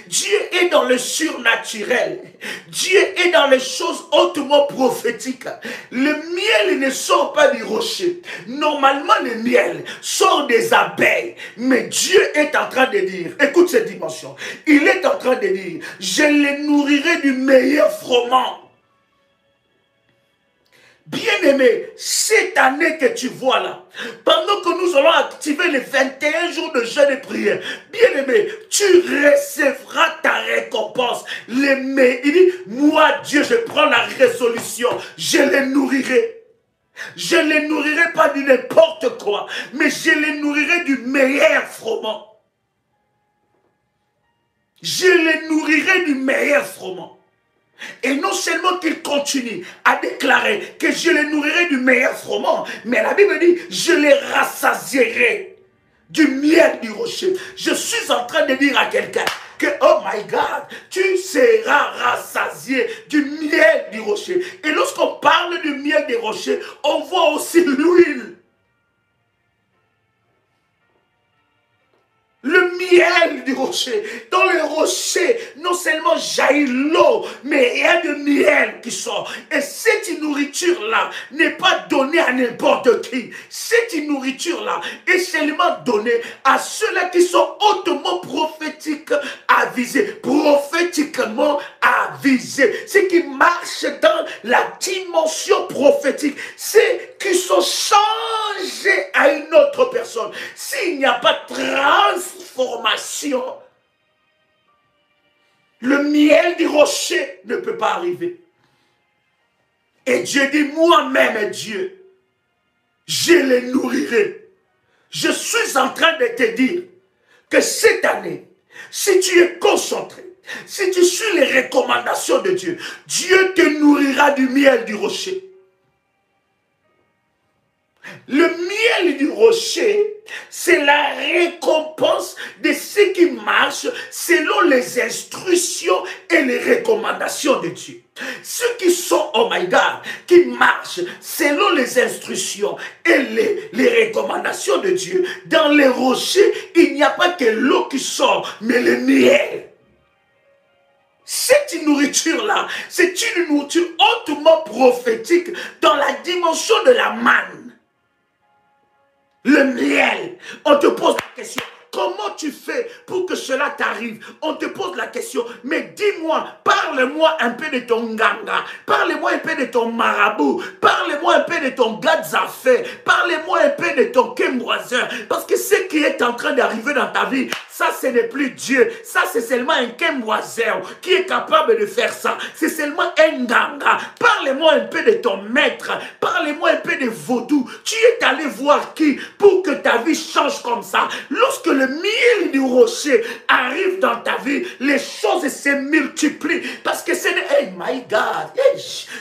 Dieu est dans le surnaturel. Dieu est dans les choses hautement prophétiques. Le miel ne sort pas du rocher. Normalement, le miel sort des abeilles. Mais Dieu est en train de dire, écoute cette dimension, il est en train de dire, je les nourrirai du meilleur froment. Bien-aimé, cette année que tu vois là, pendant que nous allons activer les 21 jours de jeûne et prière, bien-aimé, tu recevras ta récompense. Il dit, moi Dieu, je prends la résolution, je les nourrirai. Je les nourrirai pas du n'importe quoi, mais je les nourrirai du meilleur froment. Je les nourrirai du meilleur froment. Et non seulement qu'il continue à déclarer que je les nourrirai du meilleur froment, mais la Bible dit, je les rassasierai du miel du rocher. Je suis en train de dire à quelqu'un que, oh my God, tu seras rassasié du miel du rocher. Et lorsqu'on parle du miel du rocher, on voit aussi l'huile. Le miel du rocher. Dans le rocher, non seulement jaillit l'eau, mais il y a du miel qui sort. Et cette nourriture-là n'est pas donnée à n'importe qui. Cette nourriture-là est seulement donnée à ceux-là qui sont hautement prophétiques avisés. Prophétiquement avisés. Ceux qui marchent dans la dimension prophétique. Ceux qui sont changés à une autre personne. S'il n'y a pas de transformation, le miel du rocher ne peut pas arriver. Et Dieu dit, moi-même Dieu, je les nourrirai. Je suis en train de te dire que cette année, si tu es concentré, si tu suis les recommandations de Dieu, Dieu te nourrira du miel du rocher. Le miel du rocher, c'est la récompense de ceux qui marchent selon les instructions et les recommandations de Dieu. Ceux qui sont, oh my God, qui marchent selon les instructions et les recommandations de Dieu, dans les rochers, il n'y a pas que l'eau qui sort, mais le miel. Cette nourriture-là, c'est une nourriture hautement prophétique dans la dimension de la manne. Le miel, on te pose la question, comment tu fais pour que cela t'arrive? On te pose la question, mais dis-moi, parle-moi un peu de ton nganga, parle-moi un peu de ton marabout, parle-moi un peu de ton gadzafé, parle-moi un peu de ton kemboiseur, parce que ce qui est en train d'arriver dans ta vie, ça ce n'est plus Dieu, ça c'est seulement un kemboiseur qui est capable de faire ça, c'est seulement un nganga. Parle-moi un peu de ton maître, parle-moi un peu de vaudou, tu es allé voir qui pour que ta vie change comme ça? Lorsque le miel du rocher arrive dans ta vie, les choses se multiplient. Parce que c'est... Hey my God, hey,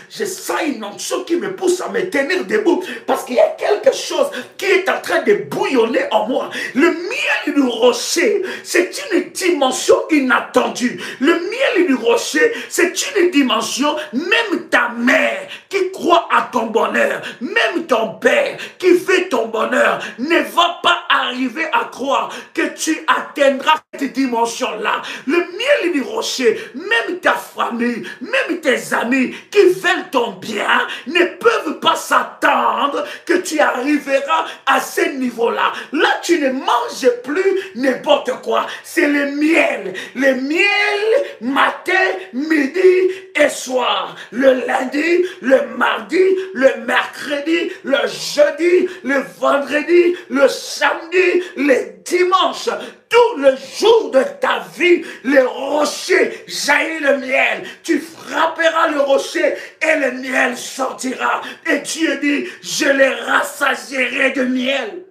je sens une onction qui me pousse à me tenir debout. Parce qu'il y a quelque chose qui est en train de bouillonner en moi. Le miel du rocher, c'est une dimension inattendue. Le miel du rocher, c'est une dimension, même ta mère qui croit à ton bonheur, même ton père qui veut ton bonheur, ne va pas arriver à croire que tu atteindras cette dimension-là. Le miel du rocher, même ta famille, même tes amis qui veulent ton bien, ne peuvent pas s'attendre que tu arriveras à ce niveau-là. Là, tu ne manges plus n'importe quoi. C'est le miel. Le miel, matin, midi et soir. Le lundi, le mardi, le mercredi, le jeudi, le vendredi, le samedi, le dimanche, tout le jour de ta vie, le rocher jaillit le miel. Tu frapperas le rocher et le miel sortira. Et Dieu dit, je les rassasierai de miel.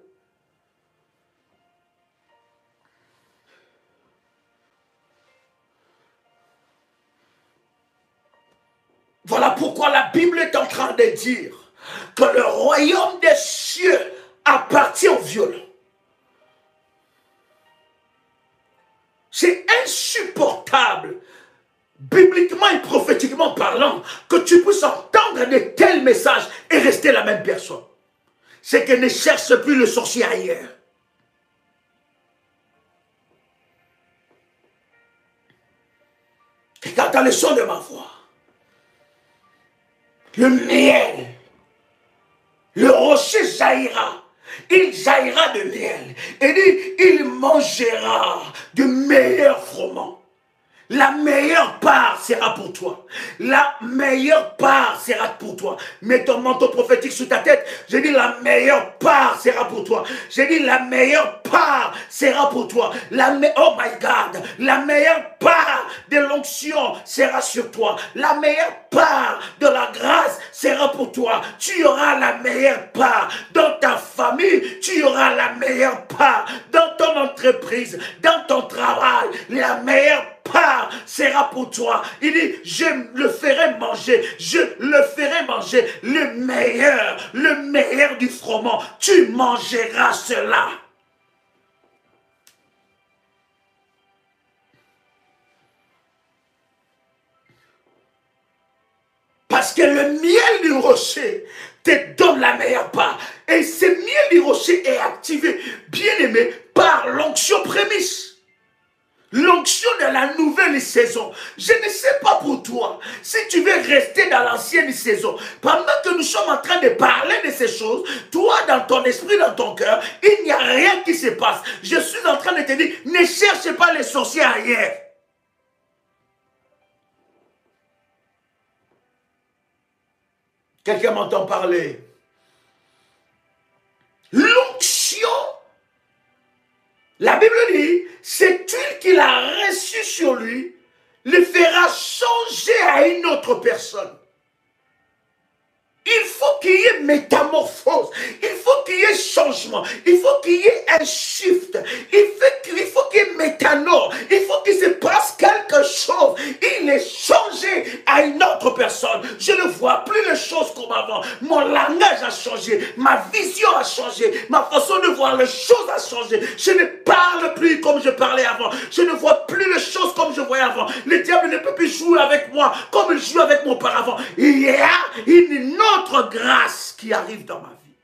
Voilà pourquoi la Bible est en train de dire que le royaume des cieux appartient aux violents. C'est insupportable, bibliquement et prophétiquement parlant, que tu puisses entendre de tels messages et rester la même personne. C'est que ne cherche plus le sorcier ailleurs. Et quand tu as le son de ma voix, le miel, le rocher jaillira. Il jaillira de miel. Et dit, il mangera de meilleurs froment. La meilleure part sera pour toi. La meilleure part sera pour toi. Mets ton manteau prophétique sur ta tête. Je dis la meilleure part sera pour toi. Je dis la meilleure part sera pour toi. Oh my God. La meilleure part de l'onction sera sur toi. La meilleure part de la grâce sera pour toi. Tu auras la meilleure part. Dans ta famille, tu auras la meilleure part. Dans ton entreprise, dans ton travail, la meilleure part sera pour toi. Il dit, je le ferai manger, je le ferai manger le meilleur du froment. Tu mangeras cela. Parce que le miel du rocher te donne la meilleure part. Et ce miel du rocher est activé, bien aimé, par l'onction prémisse. L'onction de la nouvelle saison. Je ne sais pas pour toi, si tu veux rester dans l'ancienne saison, pendant que nous sommes en train de parler de ces choses, toi dans ton esprit, dans ton cœur, il n'y a rien qui se passe. Je suis en train de te dire, ne cherche pas les sorciers ailleurs. Quelqu'un m'entend parler? L'onction, la Bible dit, cette huile qu'il a reçue sur lui le fera changer à une autre personne. Il faut qu'il y ait métamorphose, il faut qu'il y ait changement, il faut qu'il y ait un shift, il faut qu'il y ait métanore, il faut qu'il se passe quelque chose. Il est changé à une autre personne. Je ne vois plus les choses comme avant. Mon langage a changé, ma vision a changé, ma façon de voir les choses a changé. Je ne parle plus comme je parlais avant. Je ne vois plus les choses comme je voyais avant. Le diable ne peut plus jouer avec moi comme il jouait avec moi auparavant. Il y a une autre grâce qui arrive dans ma vie.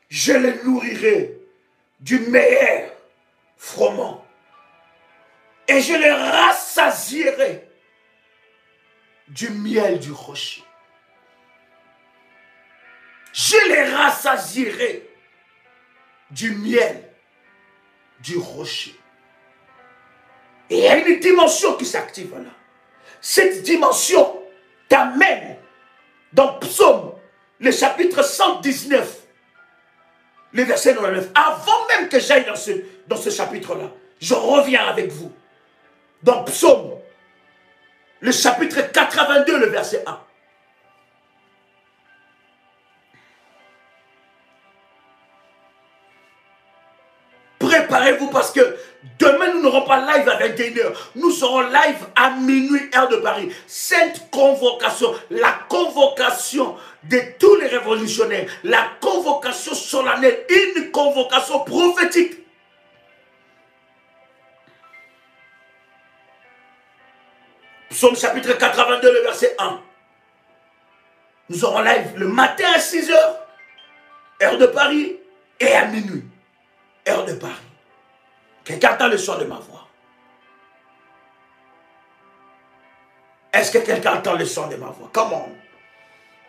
Je les nourrirai du meilleur froment et je les rassasierai du miel du rocher. Je les rassasierai du miel du rocher. Et il y a une dimension qui s'active là. Cette dimension t'amène dans Psaume, le chapitre 119, le verset 99. Avant même que j'aille dans ce chapitre-là, je reviens avec vous. Dans Psaume, le chapitre 82, le verset 1. Préparez-vous parce que demain nous n'aurons pas live à 21h. Nous serons live à minuit, heure de Paris. Cette convocation, la convocation de tous les révolutionnaires, la convocation solennelle, une convocation prophétique. Psaume chapitre 82, le verset 1. Nous aurons live le matin à 6h, heure de Paris, et à minuit, heure de Paris. Quelqu'un entend le son de ma voix? Est-ce que quelqu'un entend le son de ma voix? Comment?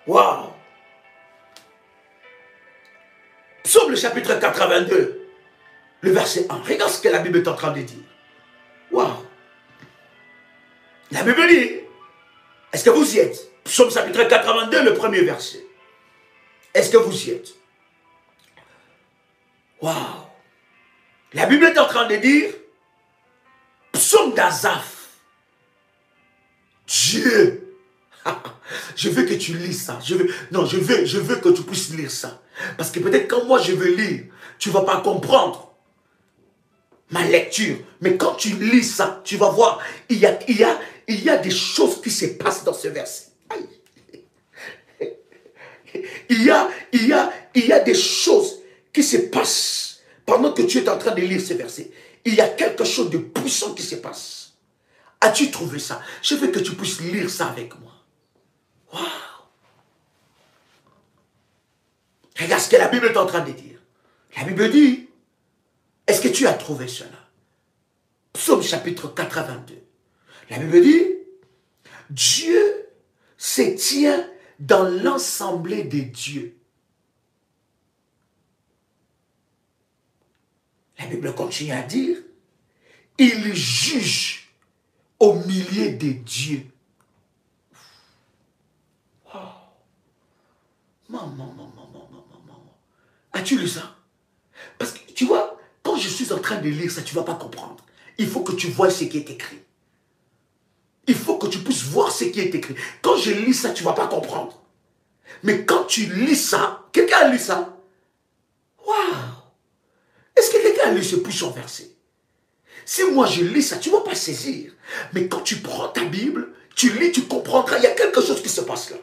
Waouh! Psaume le chapitre 82, le verset 1. Regarde ce que la Bible est en train de dire. Waouh! La Bible dit, est-ce que vous y êtes? Psaume chapitre 82, le premier verset. Est-ce que vous y êtes? Waouh! La Bible est en train de dire, psaume d'Asaph, Dieu, je veux que tu lis ça. Je veux que tu puisses lire ça. Parce que peut-être quand moi je veux lire, tu ne vas pas comprendre ma lecture. Mais quand tu lis ça, tu vas voir, il y a des choses qui se passent dans ce verset. Aïe. Il y a des choses qui se passent pendant que tu es en train de lire ce verset. Il y a quelque chose de puissant qui se passe. As-tu trouvé ça? Je veux que tu puisses lire ça avec moi. Waouh! Regarde ce que la Bible est en train de dire. La Bible dit, est-ce que tu as trouvé cela? Psaume chapitre 82. La Bible dit, Dieu se tient dans l'assemblée des dieux. La Bible continue à dire, il juge au milieu des dieux. Oh. Maman. As-tu lu ça? Parce que tu vois, quand je suis en train de lire ça, tu ne vas pas comprendre. Il faut que tu vois ce qui est écrit. Il faut que tu puisses voir ce qui est écrit. Quand je lis ça, tu ne vas pas comprendre. Mais quand tu lis ça, quelqu'un a lu ça? Waouh! Est-ce que quelqu'un a lu ce puissant verset? Si moi je lis ça, tu ne vas pas saisir. Mais quand tu prends ta Bible, tu lis, tu comprendras, il y a quelque chose qui se passe là.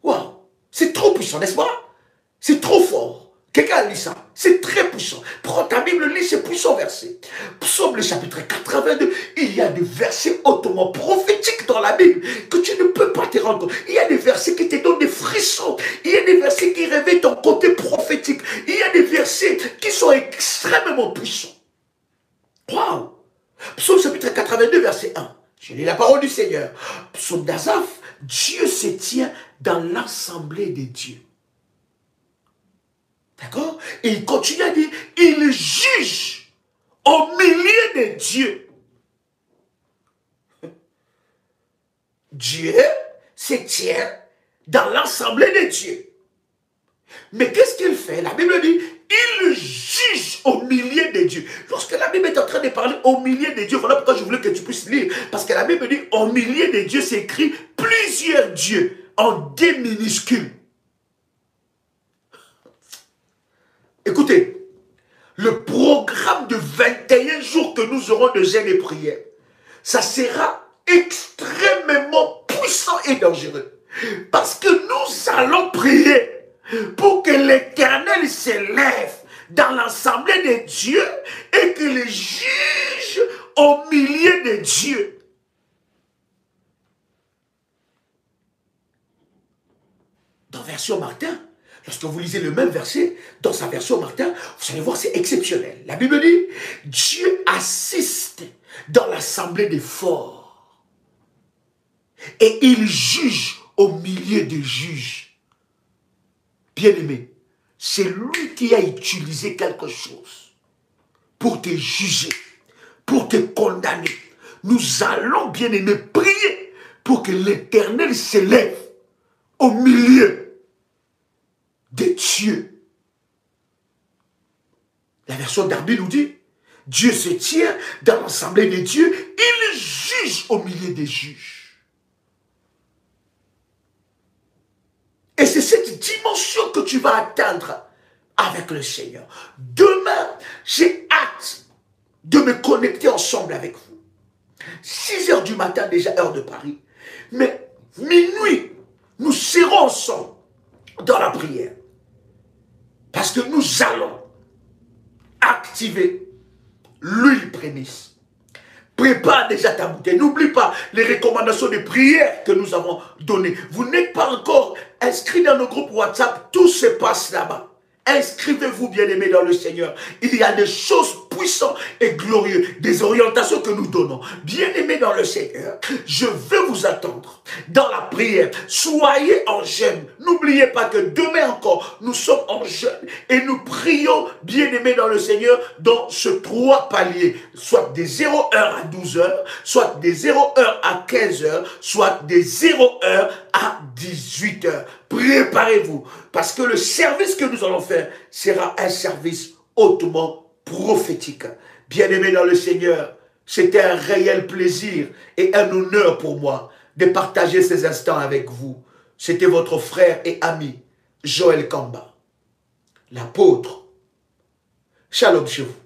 Waouh! C'est trop puissant, n'est-ce pas? C'est trop fort. Quelqu'un a lu ça? C'est très puissant. Prends ta Bible, lis ce puissant verset. Psaume le chapitre 82, il y a des versets hautement prophétiques dans la Bible que tu ne peux pas te rendre compte. Il y a des versets qui te donnent des frissons. Il y a des versets qui réveillent ton côté prophétique. Il y a des versets qui sont extrêmement puissants. Waouh! Psaume chapitre 82, verset 1. Je lis la parole du Seigneur. Psaume d'Asaph, Dieu se tient dans l'assemblée des dieux. D'accord? Et il continue à dire, il juge au milieu des dieux. Dieu se tient dans l'assemblée des dieux. Mais qu'est-ce qu'il fait? La Bible dit, il juge au milieu des dieux. Lorsque la Bible est en train de parler au milieu des dieux, voilà pourquoi je voulais que tu puisses lire. Parce que la Bible dit, au milieu des dieux, c'est écrit plusieurs dieux en D minuscules. Écoutez, le programme de 21 jours que nous aurons de jeûne et prière, ça sera extrêmement puissant et dangereux. Parce que nous allons prier pour que l'Éternel s'élève dans l'assemblée des dieux et qu'il juge au milieu des dieux. Dans version Martin, lorsque vous lisez le même verset, dans sa version Martin, vous allez voir, c'est exceptionnel. La Bible dit, Dieu assiste dans l'assemblée des forts. Et il juge au milieu des juges. Bien-aimé, c'est lui qui a utilisé quelque chose pour te juger, pour te condamner. Nous allons, bien-aimé, prier pour que l'Éternel s'élève au milieu des dieux. La version Darby nous dit, Dieu se tient dans l'assemblée des dieux, il juge au milieu des juges. Et c'est cette dimension que tu vas atteindre avec le Seigneur. Demain, j'ai hâte de me connecter ensemble avec vous. 6 heures du matin, déjà heure de Paris. Mais minuit, nous serons ensemble dans la prière. Parce que nous allons activer l'huile prémisse. Prépare déjà ta bouteille. N'oublie pas les recommandations de prière que nous avons données. Vous n'êtes pas encore inscrit dans nos groupes WhatsApp. Tout se passe là-bas. Inscrivez-vous, bien-aimés, dans le Seigneur. Il y a des choses puissantes puissants et glorieux, des orientations que nous donnons. Bien-aimés dans le Seigneur, je veux vous attendre dans la prière. Soyez en jeûne. N'oubliez pas que demain encore, nous sommes en jeûne et nous prions, bien-aimés dans le Seigneur, dans ce 3 paliers, soit des 0 heures à 12 heures, soit des 0 heures à 15 heures, soit des 0 heures à 18 heures. Préparez-vous, parce que le service que nous allons faire sera un service hautement prophétique. Bien-aimés dans le Seigneur, c'était un réel plaisir et un honneur pour moi de partager ces instants avec vous. C'était votre frère et ami, Joël Kamba, l'apôtre. Shalom chez vous.